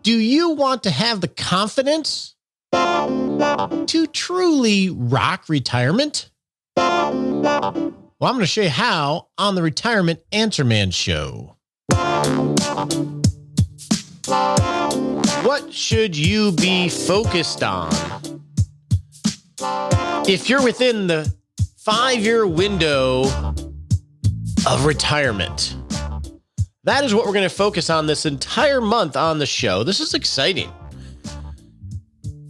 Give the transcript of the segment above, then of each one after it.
Do you want to have the confidence to truly rock retirement? Well, I'm going to show you how on the Retirement Answer Man Show. What should you be focused on if you're within the 5-year window of retirement? That is what we're going to focus on this entire month on the show. This is exciting.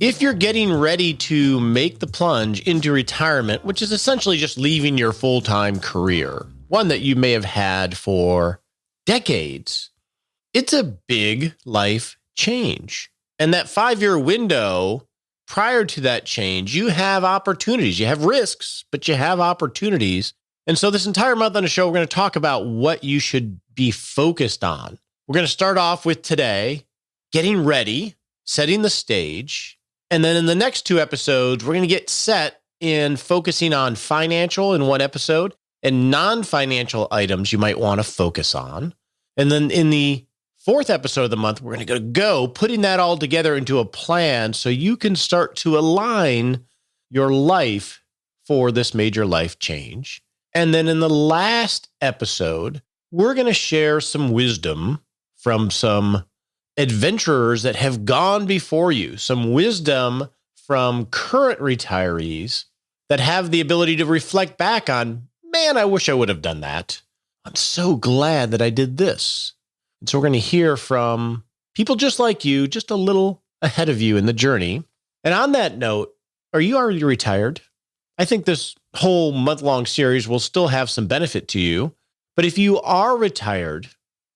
If you're getting ready to make the plunge into retirement, which is essentially just leaving your full-time career, one that you may have had for decades, it's a big life change. And that 5-year window, prior to that change, you have opportunities. You have risks, but you have opportunities. And so this entire month on the show, we're going to talk about what you should be focused on. We're going to start off with today, getting ready, setting the stage. And then in the next 2 episodes, we're going to get set in focusing on financial in one episode and non-financial items you might want to focus on. And then in the 4th episode of the month, we're going to go putting that all together into a plan so you can start to align your life for this major life change. And then in the last episode, we're going to share some wisdom from some adventurers that have gone before you, some wisdom from current retirees that have the ability to reflect back on, man, I wish I would have done that. I'm so glad that I did this. And so we're going to hear from people just like you, just a little ahead of you in the journey. And on that note, are you already retired? I think this whole month-long series will still have some benefit to you. But if you are retired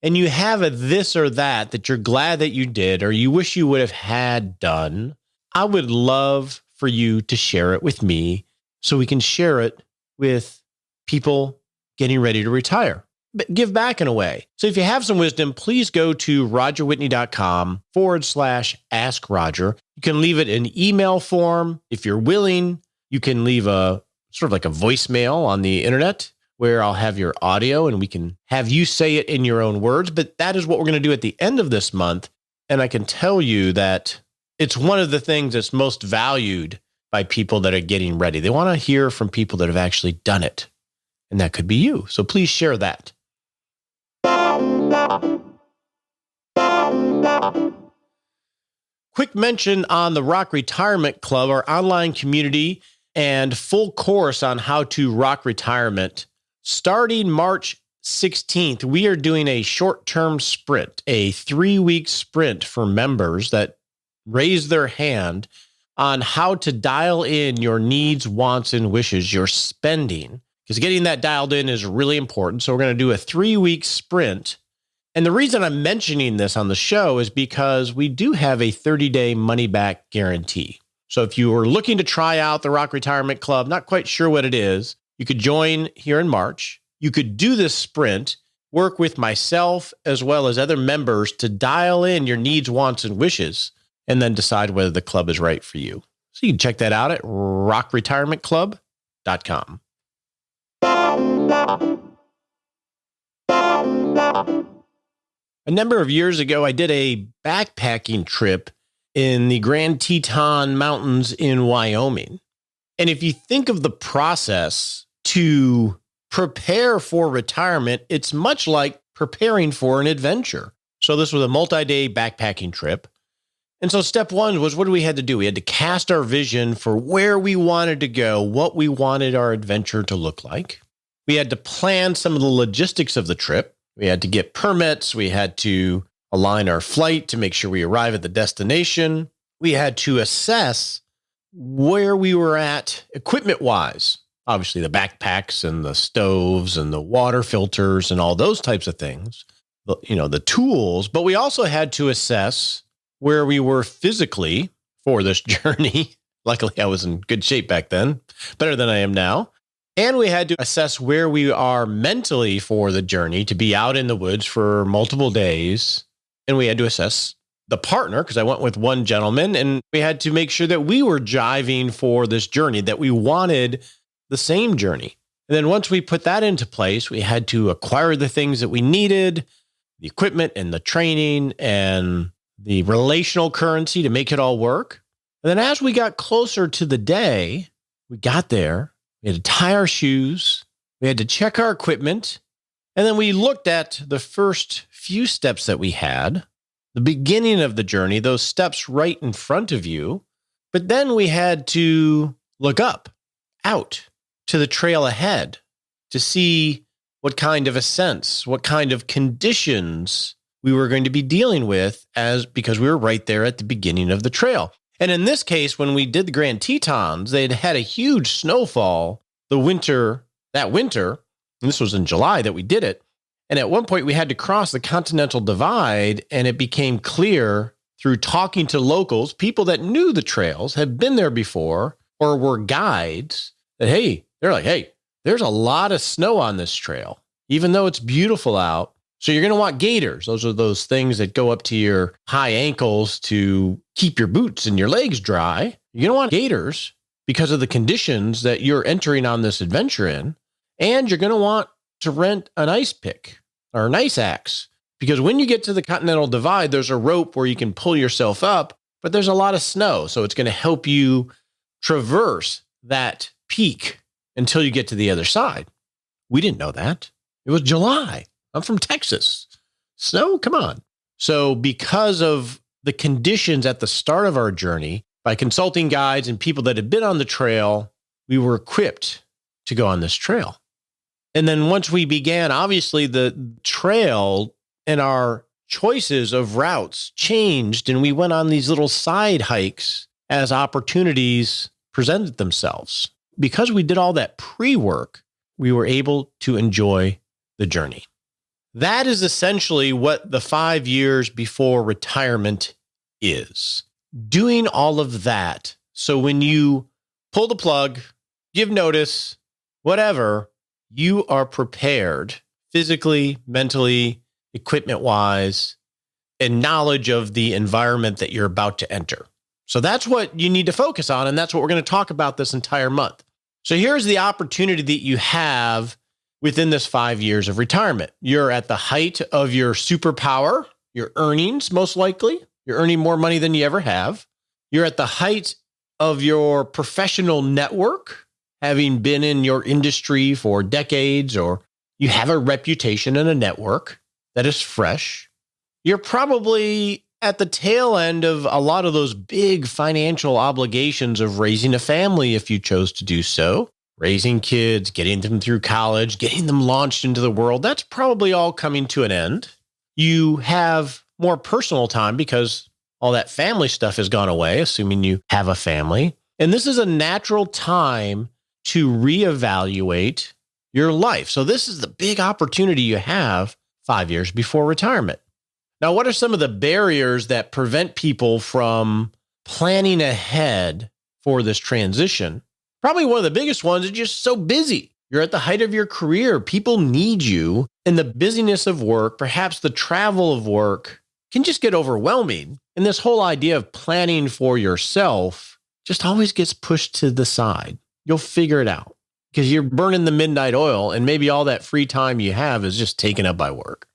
and you have a this or that you're glad that you did, or you wish you would have had done, I would love for you to share it with me so we can share it with people getting ready to retire. But give back in a way. So if you have some wisdom, please go to rogerwhitney.com/Ask Roger. You can leave it in email form. If you're willing, you can leave a sort of like a voicemail on the internet where I'll have your audio and we can have you say it in your own words. But that is what we're going to do at the end of this month. And I can tell you that it's one of the things that's most valued by people that are getting ready. They want to hear from people that have actually done it. And that could be you. So please share that. Quick mention on the Rock Retirement Club, our online community and full course on how to rock retirement. Starting March 16th, we are doing a short-term sprint, a 3-week sprint for members that raise their hand on how to dial in your needs, wants, and wishes, your spending, because getting that dialed in is really important. So we're going to do a 3-week sprint. And the reason I'm mentioning this on the show is because we do have a 30-day money-back guarantee. So if you are looking to try out the Rock Retirement Club, not quite sure what it is, you could join here in March. You could do this sprint, work with myself as well as other members to dial in your needs, wants, and wishes, and then decide whether the club is right for you. So you can check that out at rockretirementclub.com. A number of years ago, I did a backpacking trip in the Grand Teton Mountains in Wyoming. And if you think of the process to prepare for retirement, it's much like preparing for an adventure. So this was a multi-day backpacking trip. And so step one was, what do we had to do? We had to cast our vision for where we wanted to go, what we wanted our adventure to look like. We had to plan some of the logistics of the trip. We had to get permits. We had to align our flight to make sure we arrive at the destination. We had to assess where we were at equipment-wise. Obviously, the backpacks and the stoves and the water filters and all those types of things, the tools. But we also had to assess where we were physically for this journey. Luckily, I was in good shape back then, better than I am now. And we had to assess where we are mentally for the journey to be out in the woods for multiple days. And we had to assess the partner, because I went with one gentleman, and we had to make sure that we were jiving for this journey, that we wanted the same journey. And then once we put that into place, we had to acquire the things that we needed, the equipment and the training and the relational currency to make it all work. And then as we got closer to the day, we got there, we had to tie our shoes, we had to check our equipment, and then we looked at the first few steps that we had, the beginning of the journey, those steps right in front of you. But then we had to look up, out to the trail ahead to see what kind of ascents, what kind of conditions we were going to be dealing with because we were right there at the beginning of the trail. And in this case, when we did the Grand Tetons, they had a huge snowfall that winter, and this was in July that we did it. And at one point we had to cross the Continental Divide, and it became clear through talking to locals, people that knew the trails, had been there before, or were guides, that, they're like, hey, there's a lot of snow on this trail, even though it's beautiful out. So you're going to want gaiters. Those are those things that go up to your high ankles to keep your boots and your legs dry. You're going to want gaiters because of the conditions that you're entering on this adventure in. And you're going to want to rent an ice pick or an ice axe, because when you get to the Continental Divide, there's a rope where you can pull yourself up, but there's a lot of snow. So it's going to help you traverse that peak until you get to the other side. We didn't know that. It was July. I'm from Texas. Snow? Come on. So because of the conditions at the start of our journey, by consulting guides and people that had been on the trail, we were equipped to go on this trail. And then once we began, obviously the trail and our choices of routes changed, and we went on these little side hikes as opportunities presented themselves. Because we did all that pre-work, we were able to enjoy the journey. That is essentially what the 5 years before retirement is. Doing all of that. So when you pull the plug, give notice, whatever, you are prepared physically, mentally, equipment-wise, and knowledge of the environment that you're about to enter. So that's what you need to focus on, and that's what we're going to talk about this entire month. So here's the opportunity that you have within this 5 years of retirement. You're at the height of your superpower, your earnings, most likely. You're earning more money than you ever have. You're at the height of your professional network, having been in your industry for decades, or you have a reputation and a network that is fresh. You're probably at the tail end of a lot of those big financial obligations of raising a family if you chose to do so. Raising kids, getting them through college, getting them launched into the world, that's probably all coming to an end. You have more personal time because all that family stuff has gone away, assuming you have a family. And this is a natural time to reevaluate your life. So this is the big opportunity you have 5 years before retirement. Now, what are some of the barriers that prevent people from planning ahead for this transition? Probably one of the biggest ones is just so busy. You're at the height of your career. People need you. And the busyness of work, perhaps the travel of work, can just get overwhelming. And this whole idea of planning for yourself just always gets pushed to the side. You'll figure it out because you're burning the midnight oil, and maybe all that free time you have is just taken up by work.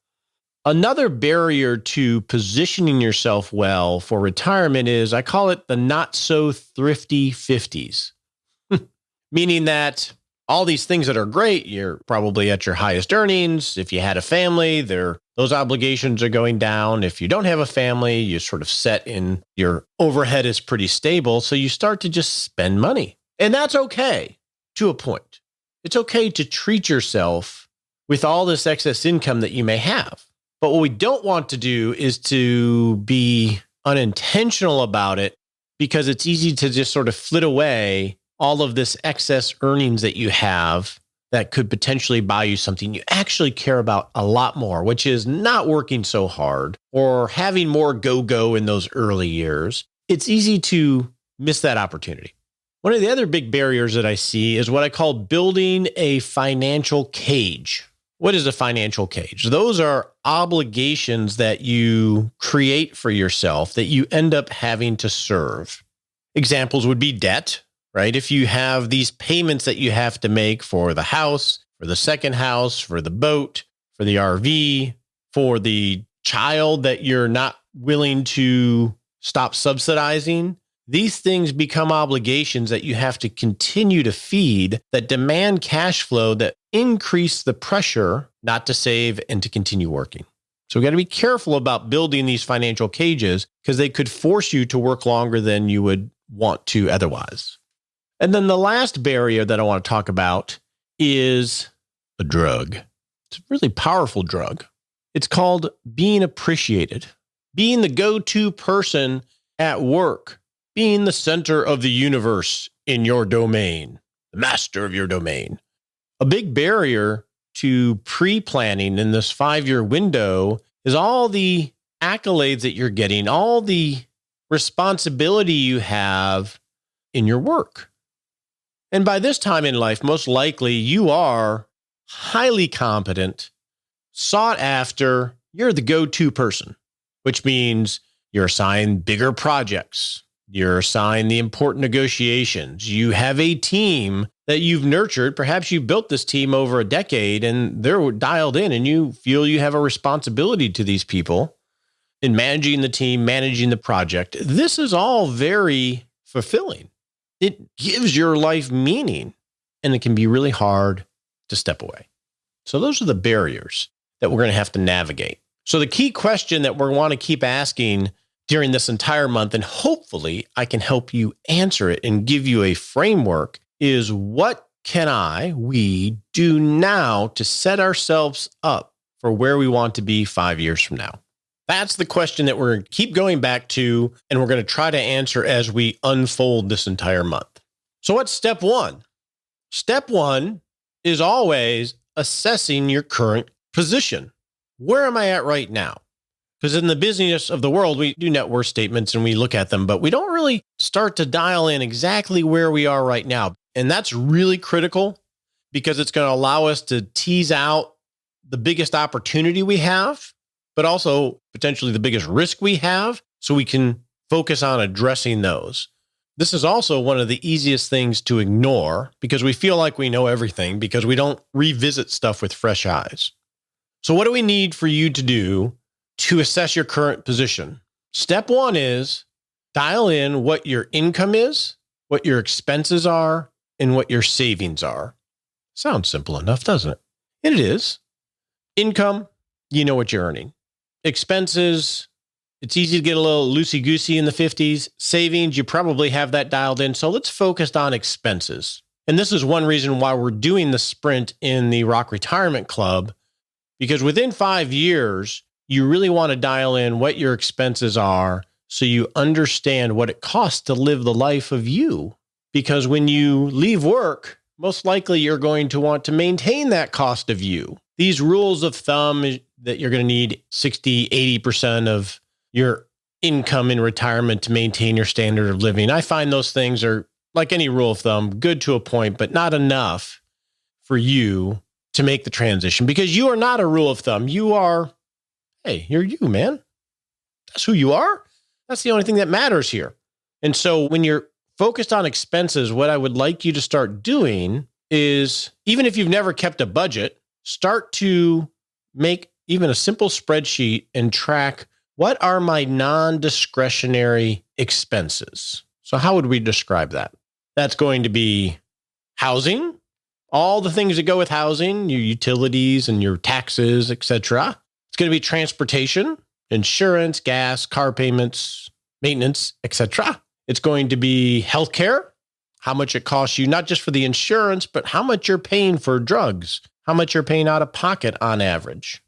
Another barrier to positioning yourself well for retirement is, I call it the not so thrifty 50s. Meaning that all these things that are great, you're probably at your highest earnings. If you had a family, those obligations are going down. If you don't have a family, you're sort of set in, your overhead is pretty stable. So you start to just spend money. And that's okay to a point. It's okay to treat yourself with all this excess income that you may have. But what we don't want to do is to be unintentional about it, because it's easy to just sort of flit away all of this excess earnings that you have that could potentially buy you something you actually care about a lot more, which is not working so hard or having more go-go in those early years. It's easy to miss that opportunity. One of the other big barriers that I see is what I call building a financial cage. What is a financial cage? Those are obligations that you create for yourself that you end up having to serve. Examples would be debt. Right? If you have these payments that you have to make for the house, for the second house, for the boat, for the RV, for the child that you're not willing to stop subsidizing, these things become obligations that you have to continue to feed that demand cash flow that increase the pressure not to save and to continue working. So we got to be careful about building these financial cages because they could force you to work longer than you would want to otherwise. And then the last barrier that I want to talk about is a drug. It's a really powerful drug. It's called being appreciated, being the go-to person at work, being the center of the universe in your domain, the master of your domain. A big barrier to pre-planning in this 5-year window is all the accolades that you're getting, all the responsibility you have in your work. And by this time in life, most likely you are highly competent, sought after, you're the go-to person, which means you're assigned bigger projects. You're assigned the important negotiations. You have a team that you've nurtured. Perhaps you built this team over a decade and they're dialed in and you feel you have a responsibility to these people in managing the team, managing the project. This is all very fulfilling. It gives your life meaning and it can be really hard to step away. So those are the barriers that we're going to have to navigate. So the key question that we want to keep asking during this entire month, and hopefully I can help you answer it and give you a framework, is what can we do now to set ourselves up for where we want to be 5 years from now? That's the question that we're going to keep going back to, and we're going to try to answer as we unfold this entire month. So what's step one? Step one is always assessing your current position. Where am I at right now? Because in the business of the world, we do net worth statements and we look at them, but we don't really start to dial in exactly where we are right now. And that's really critical because it's going to allow us to tease out the biggest opportunity we have, but also potentially the biggest risk we have so we can focus on addressing those. This is also one of the easiest things to ignore because we feel like we know everything because we don't revisit stuff with fresh eyes. So what do we need for you to do to assess your current position? Step one is dial in what your income is, what your expenses are, and what your savings are. Sounds simple enough, doesn't it? And it is. Income, you know what you're earning. Expenses, it's easy to get a little loosey-goosey in the 50s. Savings, you probably have that dialed in. So let's focus on expenses. And this is one reason why we're doing the sprint in the Roth Retirement Club, because within 5 years, you really want to dial in what your expenses are so you understand what it costs to live the life of you. Because when you leave work, most likely you're going to want to maintain that cost of you. These rules of thumb that you're going to need 60, 80% of your income in retirement to maintain your standard of living. I find those things are, like any rule of thumb, good to a point, but not enough for you to make the transition because you are not a rule of thumb. You are, hey, you're you, man. That's who you are. That's the only thing that matters here. And so when you're focused on expenses, what I would like you to start doing is, even if you've never kept a budget, start to make even a simple spreadsheet and track what are my non-discretionary expenses. So how would we describe that? That's going to be housing, all the things that go with housing, your utilities and your taxes, etc. It's going to be transportation, insurance, gas, car payments, maintenance, etc. It's going to be healthcare, how much it costs you, not just for the insurance, but how much you're paying for drugs, how much you're paying out of pocket on average.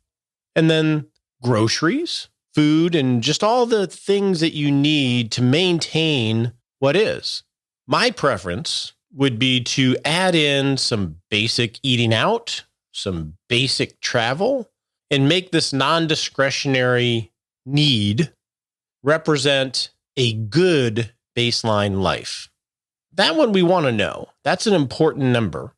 And then groceries, food, and just all the things that you need to maintain what is. My preference would be to add in some basic eating out, some basic travel, and make this non-discretionary need represent a good baseline life. That one we want to know. That's an important number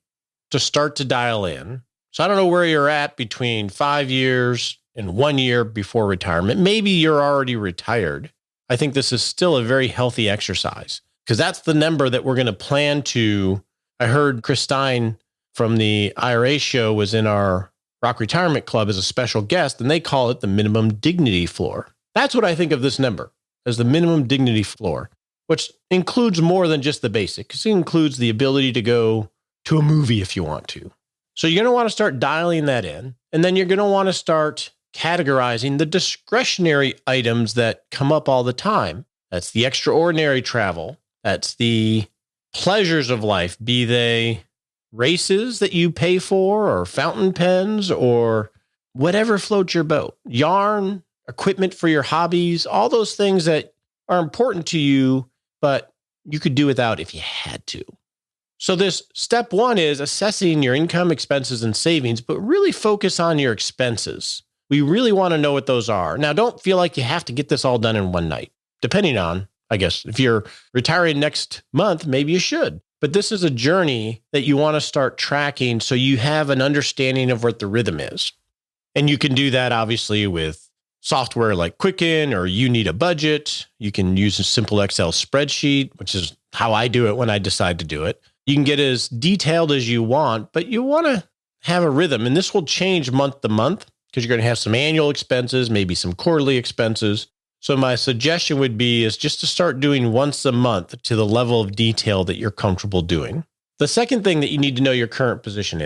to start to dial in. So I don't know where you're at between 5 years and 1 year before retirement. Maybe you're already retired. I think this is still a very healthy exercise because that's the number that we're going to plan to. I heard Chris Stein from the IRA show was in our Roth Retirement Club as a special guest, and they call it the minimum dignity floor. That's what I think of this number as the minimum dignity floor, which includes more than just the basic, because it includes the ability to go to a movie if you want to. So you're going to want to start dialing that in, and then you're going to want to start categorizing the discretionary items that come up all the time. That's the extraordinary travel. That's the pleasures of life, be they races that you pay for or fountain pens or whatever floats your boat, yarn, equipment for your hobbies, all those things that are important to you, but you could do without if you had to. So this step one is assessing your income, expenses, and savings, but really focus on your expenses. We really want to know what those are. Now, don't feel like you have to get this all done in one night, depending on, I guess, if you're retiring next month, maybe you should. But this is a journey that you want to start tracking so you have an understanding of what the rhythm is. And you can do that, obviously, with software like Quicken, or you need a budget. You can use a simple Excel spreadsheet, which is how I do it when I decide to do it. You can get as detailed as you want, but you want to have a rhythm. And this will change month to month because you're going to have some annual expenses, maybe some quarterly expenses. So my suggestion would be is just to start doing once a month to the level of detail that you're comfortable doing. The second thing that you need to know your current position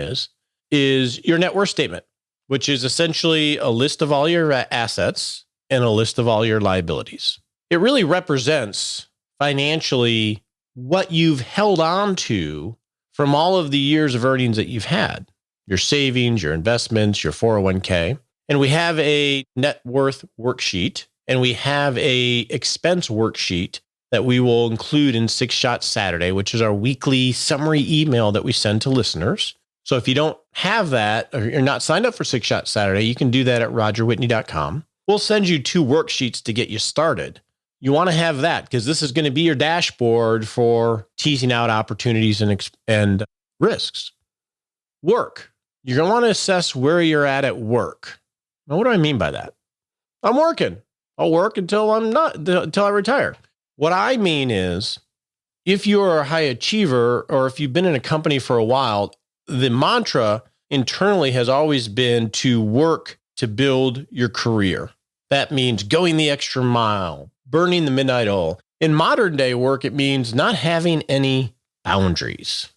is your net worth statement, which is essentially a list of all your assets and a list of all your liabilities. It really represents financially what you've held on to from all of the years of earnings that you've had, your savings, your investments, your 401k. And we have a net worth worksheet, and we have a expense worksheet that we will include in 6 Shot Saturday, which is our weekly summary email that we send to listeners. So if you don't have that, or you're not signed up for 6 Shot Saturday, you can do that at rogerwhitney.com. We'll send you 2 worksheets to get you started. You want to have that because this is going to be your dashboard for teasing out opportunities and risks. Work. You're going to want to assess where you're at work. Now, what do I mean by that? I'm working. I'll work until I retire. What I mean is, if you're a high achiever or if you've been in a company for a while, the mantra internally has always been to work to build your career. That means going the extra mile, burning the midnight oil. In modern day work, it means not having any boundaries.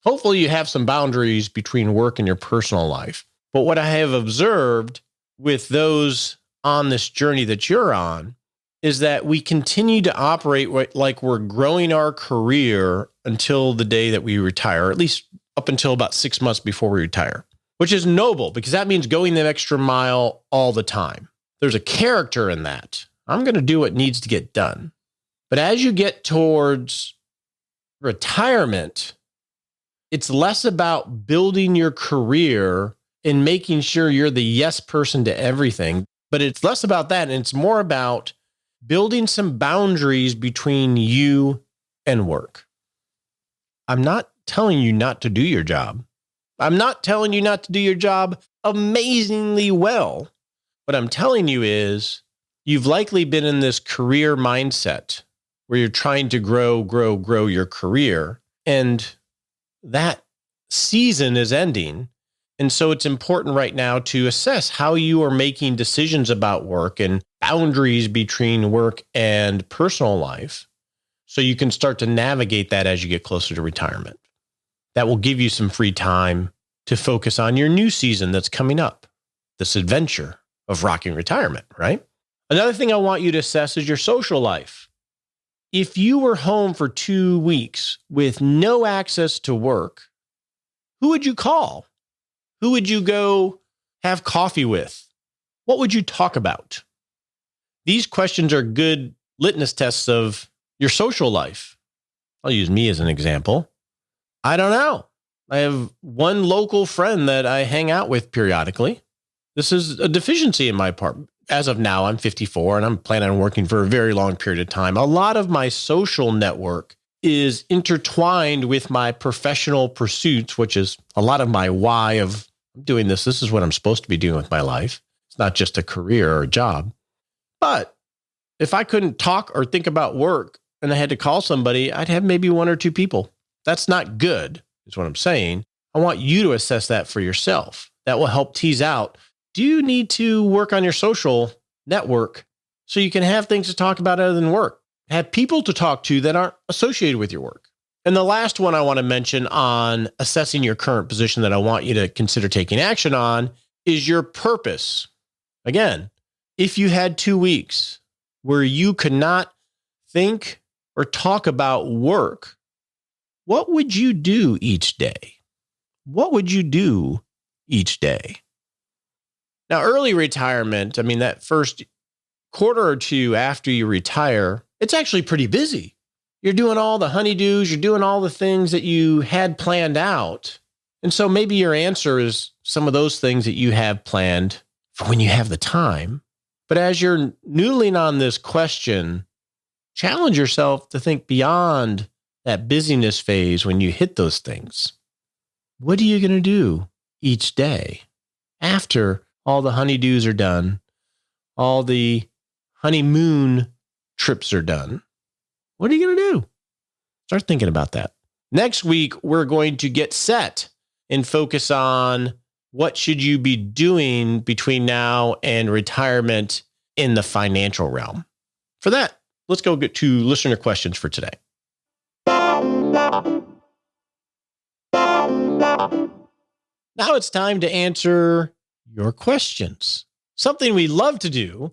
Hopefully you have some boundaries between work and your personal life. But what I have observed with those on this journey that you're on is that we continue to operate like we're growing our career until the day that we retire, or at least up until about 6 months before we retire, which is noble because that means going the extra mile all the time. There's a character in that. I'm going to do what needs to get done. But as you get towards retirement, it's less about building your career and making sure you're the yes person to everything, but it's less about that. And it's more about building some boundaries between you and work. I'm not telling you not to do your job. I'm not telling you not to do your job amazingly well. What I'm telling you is you've likely been in this career mindset where you're trying to grow your career, and that season is ending. And so it's important right now to assess how you are making decisions about work and boundaries between work and personal life so you can start to navigate that as you get closer to retirement. That will give you some free time to focus on your new season that's coming up, this adventure of rocking retirement, right? Another thing I want you to assess is your social life. If you were home for 2 weeks with no access to work, who would you call? Who would you go have coffee with? What would you talk about? These questions are good litmus tests of your social life. I'll use me as an example. I don't know. I have one local friend that I hang out with periodically. This is a deficiency in my part. As of now, I'm 54 and I'm planning on working for a very long period of time. A lot of my social network is intertwined with my professional pursuits, which is a lot of my why of doing this. This is what I'm supposed to be doing with my life. It's not just a career or a job. But if I couldn't talk or think about work and I had to call somebody, I'd have maybe 1 or 2 people. That's not good, is what I'm saying. I want you to assess that for yourself. That will help tease out, do you need to work on your social network so you can have things to talk about other than work. Have people to talk to that aren't associated with your work. And the last one I want to mention on assessing your current position that I want you to consider taking action on is your purpose. Again, if you had 2 weeks where you could not think or talk about work, what would you do each day? What would you do each day? Now, early retirement, I mean, that first quarter or two after you retire, it's actually pretty busy. You're doing all the honeydews, you're doing all the things that you had planned out. And so maybe your answer is some of those things that you have planned for when you have the time. But as you're noodling on this question, challenge yourself to think beyond that busyness phase when you hit those things. What are you going to do each day after all the honeydews are done, all the honeymoon trips are done? What are you going to do? Start thinking about that. Next week, we're going to get set and focus on what should you be doing between now and retirement in the financial realm. For that, let's go get to listener questions for today. Now it's time to answer your questions. Something we love to do,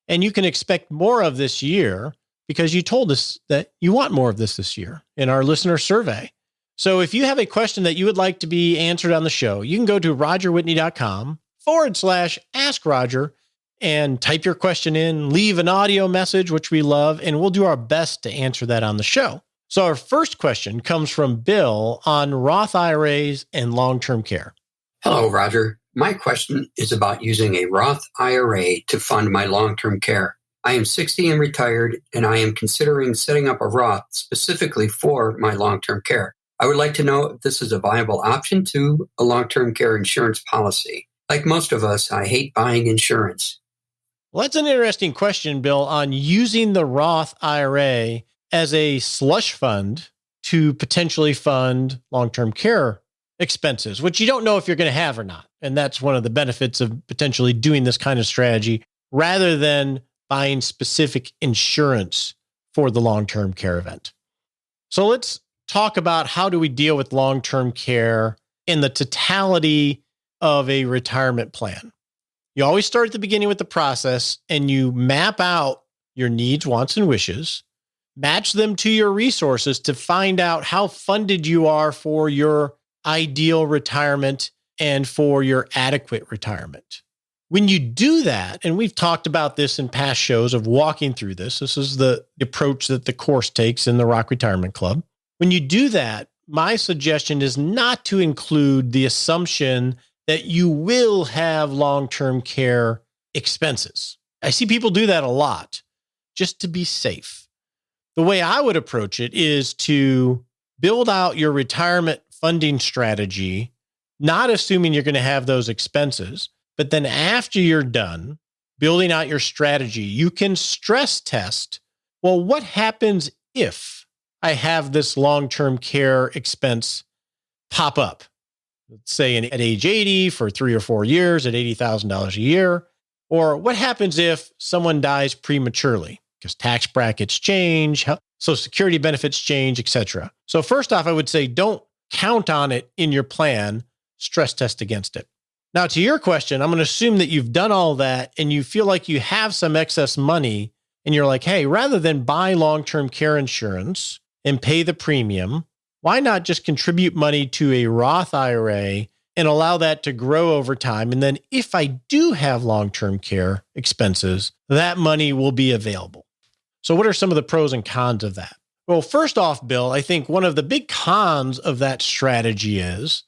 and you can expect more of this year because you told us that you want more of this year in our listener survey. So if you have a question that you would like to be answered on the show, you can go to rogerwhitney.com/Ask Roger and type your question in, leave an audio message, which we love, and we'll do our best to answer that on the show. So our first question comes from Bill on Roth IRAs and long-term care. Hello, Roger. My question is about using a Roth IRA to fund my long-term care. I am 60 and retired, and I am considering setting up a Roth specifically for my long-term care. I would like to know if this is a viable option to a long-term care insurance policy. Like most of us, I hate buying insurance. Well, that's an interesting question, Bill, on using the Roth IRA as a slush fund to potentially fund long-term care expenses, which you don't know if you're going to have or not. And that's one of the benefits of potentially doing this kind of strategy rather than buying specific insurance for the long-term care event. So let's talk about how do we deal with long-term care in the totality of a retirement plan. You always start at the beginning with the process and you map out your needs, wants, and wishes, match them to your resources to find out how funded you are for your ideal retirement and for your adequate retirement. When you do that, and we've talked about this in past shows of walking through this, this is the approach that the course takes in the Rock Retirement Club. When you do that, my suggestion is not to include the assumption that you will have long-term care expenses. I see people do that a lot just to be safe. The way I would approach it is to build out your retirement funding strategy, not assuming you're going to have those expenses. But then after you're done building out your strategy, you can stress test, well, what happens if I have this long-term care expense pop up? Let's say at age 80 for 3 or 4 years at $80,000 a year. Or what happens if someone dies prematurely because tax brackets change, Social Security benefits change, etc. So first off, I would say don't count on it in your plan, stress test against it. Now, to your question, I'm going to assume that you've done all that and you feel like you have some excess money and you're like, hey, rather than buy long-term care insurance and pay the premium, why not just contribute money to a Roth IRA and allow that to grow over time? And then if I do have long-term care expenses, that money will be available. So what are some of the pros and cons of that? Well, first off, Bill, I think one of the big cons of that strategy is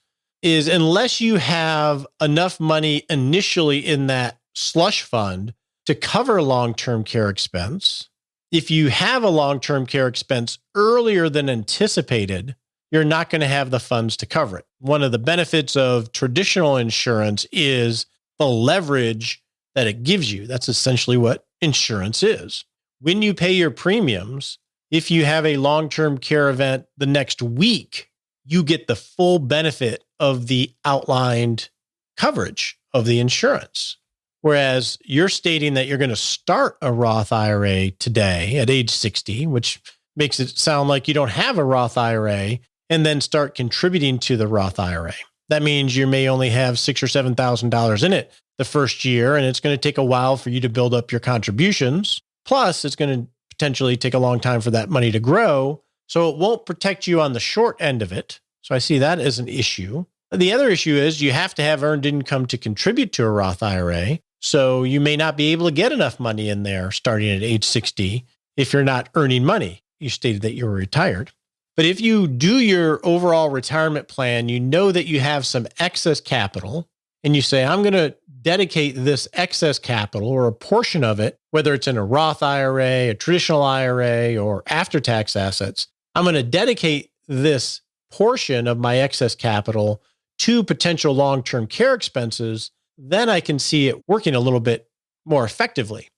unless you have enough money initially in that slush fund to cover long-term care expense, if you have a long-term care expense earlier than anticipated, you're not going to have the funds to cover it. One of the benefits of traditional insurance is the leverage that it gives you. That's essentially what insurance is. When you pay your premiums, if you have a long-term care event the next week, you get the full benefit of the outlined coverage of the insurance. Whereas you're stating that you're going to start a Roth IRA today at age 60, which makes it sound like you don't have a Roth IRA, and then start contributing to the Roth IRA. That means you may only have $6,000 or $7,000 in it the first year, and it's going to take a while for you to build up your contributions. Plus, it's going to potentially take a long time for that money to grow. So it won't protect you on the short end of it. So I see that as an issue. The other issue is you have to have earned income to contribute to a Roth IRA. So you may not be able to get enough money in there starting at age 60 if you're not earning money. You stated that you were retired. But if you do your overall retirement plan, you know that you have some excess capital and you say, I'm going to dedicate this excess capital or a portion of it, whether it's in a Roth IRA, a traditional IRA, or after-tax assets, I'm going to dedicate this portion of my excess capital to potential long-term care expenses. Then I can see it working a little bit more effectively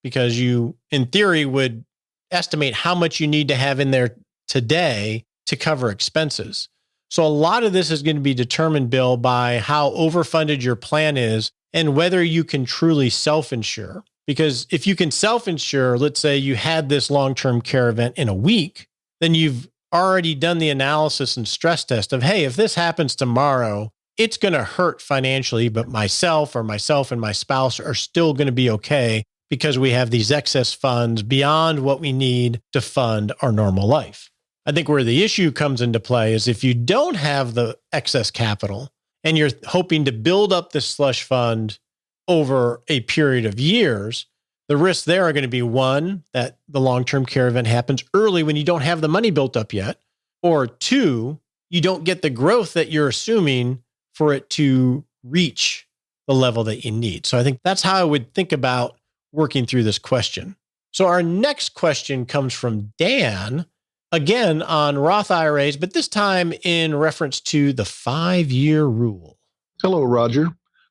because you, in theory, would estimate how much you need to have in there today to cover expenses. So a lot of this is going to be determined, Bill, by how overfunded your plan is and whether you can truly self-insure. Because if you can self-insure, let's say you had this long-term care event in a week, then you've already done the analysis and stress test of, hey, if this happens tomorrow, it's going to hurt financially, but myself and my spouse are still going to be okay because we have these excess funds beyond what we need to fund our normal life. I think where the issue comes into play is if you don't have the excess capital and you're hoping to build up this slush fund over a period of years, the risks there are going to be one, that the long-term care event happens early when you don't have the money built up yet, or two, you don't get the growth that you're assuming for it to reach the level that you need. So I think that's how I would think about working through this question. So our next question comes from Dan, again on Roth IRAs, but this time in reference to the 5-year rule. Hello, Roger.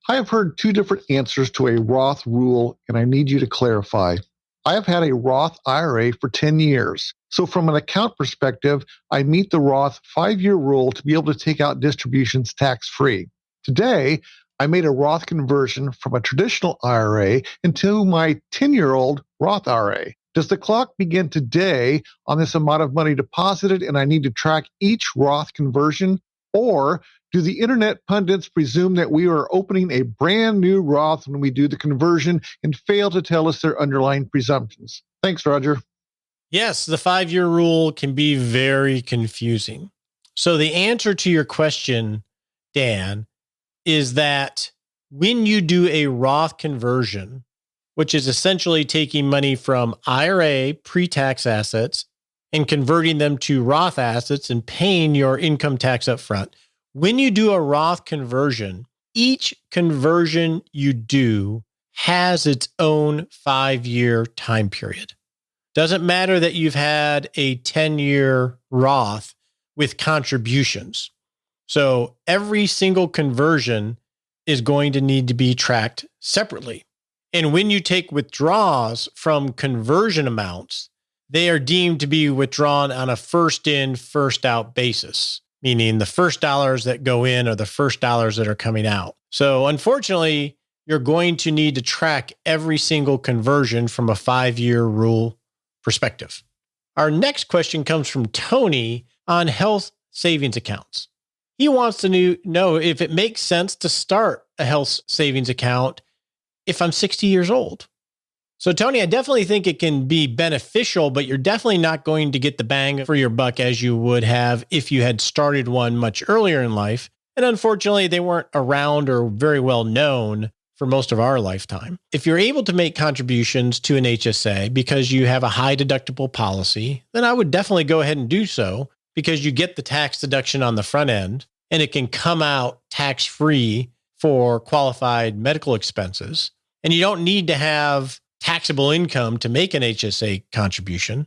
I have heard two different answers to a Roth rule, and I need you to clarify. I have had a Roth IRA for 10 years. So from an account perspective, I meet the Roth 5-year rule to be able to take out distributions tax-free. Today, I made a Roth conversion from a traditional IRA into my 10-year-old Roth IRA. Does the clock begin today on this amount of money deposited and I need to track each Roth conversion? Or do the internet pundits presume that we are opening a brand new Roth when we do the conversion and fail to tell us their underlying presumptions? Thanks, Roger. Yes, the 5-year rule can be very confusing. So the answer to your question, Dan, is that when you do a Roth conversion, which is essentially taking money from IRA pre-tax assets and converting them to Roth assets and paying your income tax up front, when you do a Roth conversion, each conversion you do has its own 5-year time period. Doesn't matter that you've had a 10-year Roth with contributions. So every single conversion is going to need to be tracked separately. And when you take withdrawals from conversion amounts, they are deemed to be withdrawn on a first in, first out basis, meaning the first dollars that go in are the first dollars that are coming out. So unfortunately, you're going to need to track every single conversion from a 5-year rule perspective. Our next question comes from Tony on health savings accounts. He wants to know if it makes sense to start a health savings account if I'm 60 years old. So Tony, I definitely think it can be beneficial, but you're definitely not going to get the bang for your buck as you would have if you had started one much earlier in life. And unfortunately, they weren't around or very well known for most of our lifetime. If you're able to make contributions to an HSA because you have a high deductible policy, then I would definitely go ahead and do so because you get the tax deduction on the front end and it can come out tax-free for qualified medical expenses. And you don't need to have taxable income to make an HSA contribution.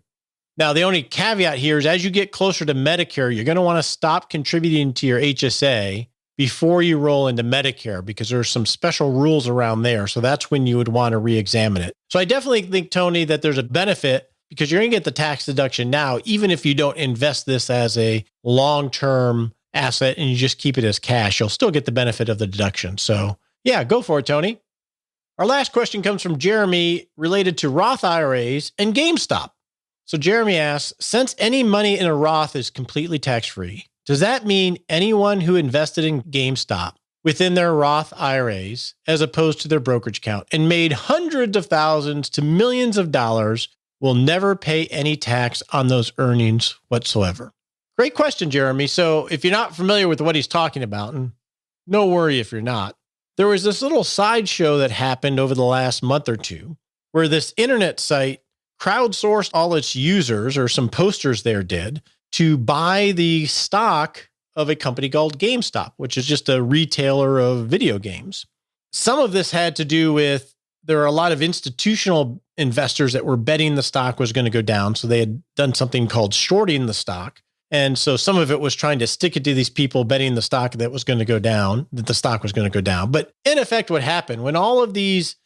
Now, the only caveat here is as you get closer to Medicare, you're going to want to stop contributing to your HSA before you roll into Medicare because there's some special rules around there. So that's when you would want to re-examine it. So I definitely think, Tony, that there's a benefit because you're going to get the tax deduction now, even if you don't invest this as a long-term asset and you just keep it as cash, you'll still get the benefit of the deduction. So yeah, go for it, Tony. Our last question comes from Jeremy related to Roth IRAs and GameStop. So Jeremy asks, since any money in a Roth is completely tax-free, does that mean anyone who invested in GameStop within their Roth IRAs, as opposed to their brokerage account, and made hundreds of thousands to millions of dollars, will never pay any tax on those earnings whatsoever? Great question, Jeremy. So if you're not familiar with what he's talking about, and no worry if you're not, there was this little sideshow that happened over the last month or two where this internet site crowdsourced all its users, or some posters there did, to buy the stock of a company called GameStop, which is just a retailer of video games. Some of this had to do with, there are a lot of institutional investors that were betting the stock was going to go down. So they had done something called shorting the stock. And so some of it was trying to stick it to these people betting the stock that was going to go down, that the stock was going to go down. But in effect, what happened when all of these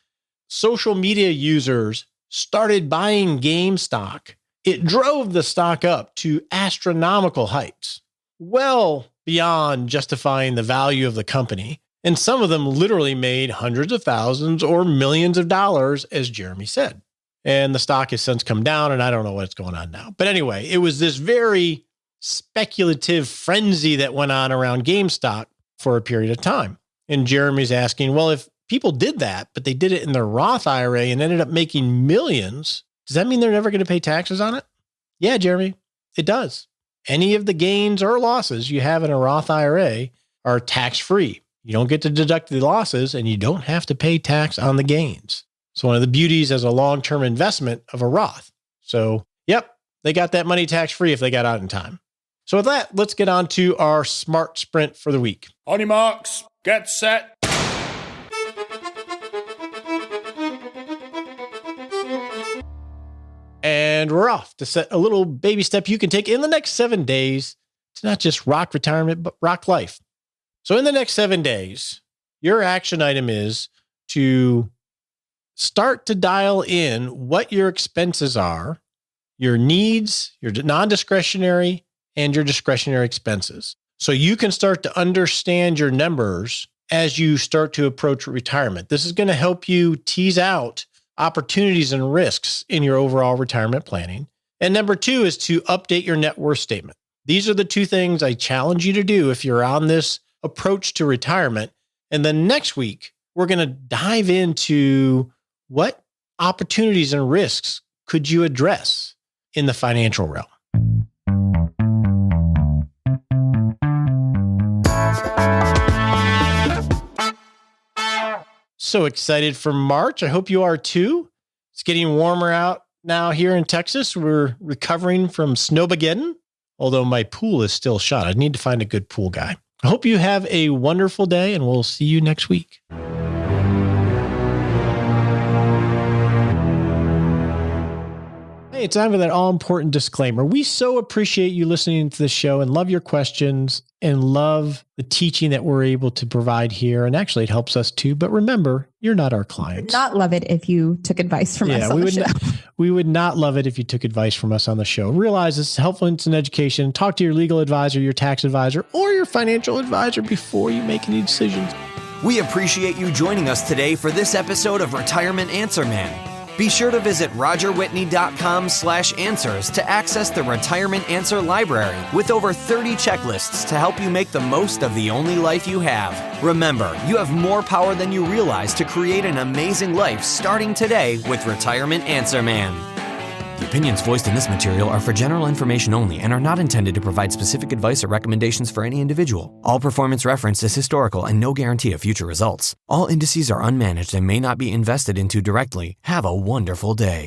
social media users started buying GameStop, it drove the stock up to astronomical heights, well beyond justifying the value of the company. And some of them literally made hundreds of thousands or millions of dollars, as Jeremy said. And the stock has since come down, and I don't know what's going on now. But anyway, it was this very speculative frenzy that went on around GameStop for a period of time. And Jeremy's asking, well, if people did that, but they did it in their Roth IRA and ended up making millions, does that mean they're never going to pay taxes on it? Yeah, Jeremy, it does. Any of the gains or losses you have in a Roth IRA are tax-free. You don't get to deduct the losses, and you don't have to pay tax on the gains. It's one of the beauties as a long-term investment of a Roth. So, yep, they got that money tax-free if they got out in time. So with that, let's get on to our Smart Sprint for the week. On your marks, get set. And we're off to set a little baby step you can take in the next 7 days to not just rock retirement, but rock life. So in the next 7 days, your action item is to start to dial in what your expenses are, your needs, your non-discretionary, and your discretionary expenses. So you can start to understand your numbers as you start to approach retirement. This is going to help you tease out opportunities and risks in your overall retirement planning. And number 2 is to update your net worth statement. These are the 2 things I challenge you to do if you're on this approach to retirement. And then next week, we're going to dive into what opportunities and risks could you address in the financial realm. So excited for March. I hope you are too. It's getting warmer out now here in Texas. We're recovering from Snowmageddon, although my pool is still shot. I need to find a good pool guy. I hope you have a wonderful day, and we'll see you next week. Hey, it's time for that all-important disclaimer. We so appreciate you listening to the show and love your questions and love the teaching that we're able to provide here. And actually, it helps us too. But remember, you're not our clients. Not love it if you took advice from us on the show. We would not love it if you took advice from us on the show. Realize this is helpful in education. Talk to your legal advisor, your tax advisor, or your financial advisor before you make any decisions. We appreciate you joining us today for this episode of Retirement Answer Man. Be sure to visit rogerwhitney.com/answers to access the Retirement Answer Library with over 30 checklists to help you make the most of the only life you have. Remember, you have more power than you realize to create an amazing life starting today with Retirement Answer Man. The opinions voiced in this material are for general information only and are not intended to provide specific advice or recommendations for any individual. All performance referenced is historical and no guarantee of future results. All indices are unmanaged and may not be invested into directly. Have a wonderful day.